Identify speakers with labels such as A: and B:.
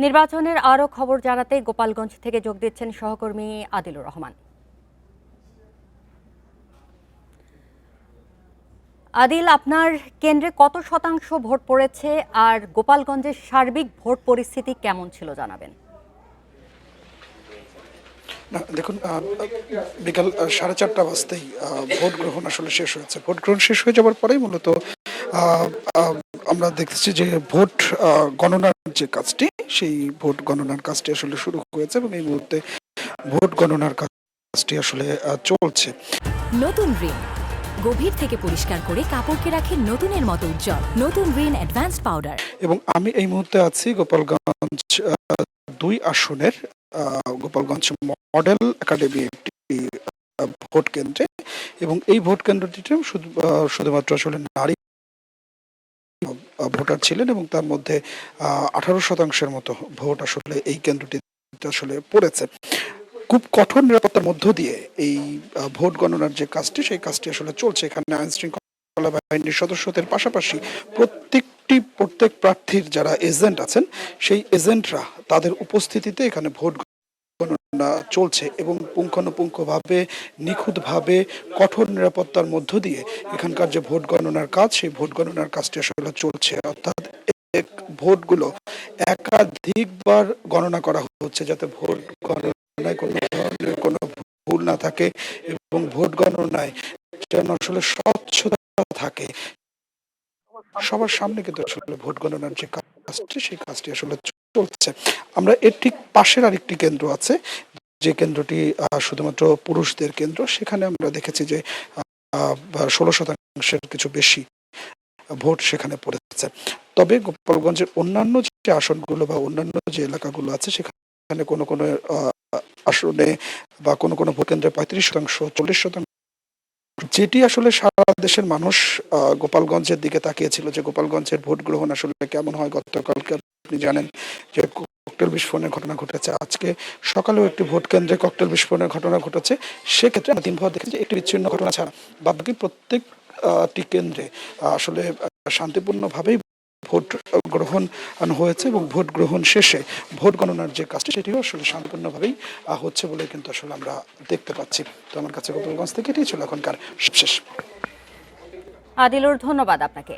A: নির্বাচনের আরও খবর জানাতে গোপালগঞ্জ থেকে যোগ দিচ্ছেন সহকর্মী আদিলুর রহমান। আদিল, আপনার কেন্দ্রে কত শতাংশ ভোট পড়েছে আর গোপালগঞ্জের সার্বিক ভোট পরিস্থিতি কেমন ছিল জানাবেন।
B: দেখুন, বিকাল 4:30 বাজতেই ভোট গ্রহণ আসলে শেষ হয়েছে। ভোট গ্রহণ শেষ হয়ে যাওয়ার পরেই মূলত আমরা দেখতেছি যে ভোট গণনার যে কাজটি, সেই ভোট গণনার কাজটি আসলে শুরু হয়েছে এবং এই মুহূর্তে ভোট গণনার কাজটি আসলে চলছে।
C: নতুন রিন গভীর থেকে পরিষ্কার করে কাপড়কে রাখে নতুনের মতো উজ্জ্বল। নতুন রিন অ্যাডভান্সড পাউডার।
B: এবং আমি এই মুহূর্তে আছি গোপালগঞ্জ 2 আসনের গোপালগঞ্জ মডেল একাডেমি একটি ভোট কেন্দ্রে, এবং এই ভোট কেন্দ্রটিতে শুধুমাত্র আসলে নারী ভোটার ছিলেন এবং তার মধ্যে 18% মতো ভোট আসলে এই কেন্দ্রটিতে আসলে পড়েছে। খুব কঠোর নিরাপত্তার মধ্য দিয়ে এই ভোট গণনার যে কাজটি, সেই কাজটি আসলে চলছে। এখানে আইন শৃঙ্খলা বাহিনীর সদস্যদের পাশাপাশি প্রত্যেক প্রার্থীর যারা এজেন্ট আছেন, সেই এজেন্টরা তাদের উপস্থিতিতে এখানে ভোট গণনা চলছে এবং পুঙ্খানুপুঙ্খভাবে নিখুঁতভাবে কঠোর নিরাপত্তার মধ্য দিয়ে এখানকার যে ভোট গণনার কাজ, সেই ভোট গণনার কাজটি আসলে চলছে। অর্থাৎ ভোটগুলো একাধিকবার গণনা করা হচ্ছে যাতে ভোট গণনায় কোনো ধরনের কোনো ভুল না থাকে এবং ভোট গণনায় যেন আসলে স্বচ্ছতা থাকে। সবার সামনে কিন্তু আসলে ভোট গণনার যে কাজটি, সেই কাজটি আসলে চলছে। আমরা এর ঠিক পাশের আরেকটি কেন্দ্র আছে, যে কেন্দ্রটি শুধুমাত্র পুরুষদের কেন্দ্র। সেখানে আমরা দেখেছি যে 16% কিছু বেশি ভোট সেখানে পড়েছে। তবে গোপালগঞ্জের অন্যান্য যে আসনগুলো বা অন্যান্য যে এলাকাগুলো আছে, সেখানে কোনো কোনো আসনে বা কোনো কোনো ভোট কেন্দ্রে 35%, 40%, যেটি আসলে সারা দেশের মানুষ গোপালগঞ্জের দিকে তাকিয়েছিল যে গোপালগঞ্জের ভোট গ্রহণ আসলে কেমন হয়। গতকালকে আপনি জানেন যে ককটেল বিস্ফোরণের ঘটনা ঘটেছে, আজকে সকালেও একটি ভোট কেন্দ্রে ককটেল বিস্ফোরণের ঘটনা ঘটেছে। সেক্ষেত্রে আমরা দিনভর দেখেছি যে একটি বিচ্ছিন্ন ঘটনা ছাড়া বাকি প্রত্যেকটি কেন্দ্রে আসলে শান্তিপূর্ণভাবেই ভোট গ্রহণ হয়েছে এবং ভোট গ্রহণ শেষে ভোট গণনার যে কাজটি, সেটিও আসলে শান্তিপূর্ণভাবেই হচ্ছে বলে কিন্তু আসলে আমরা দেখতে পাচ্ছি। তো আমার কাছে গোপালগঞ্জ থেকে এটাই ছিল এখনকার সবশেষ।
A: আদিলুর, ধন্যবাদ আপনাকে।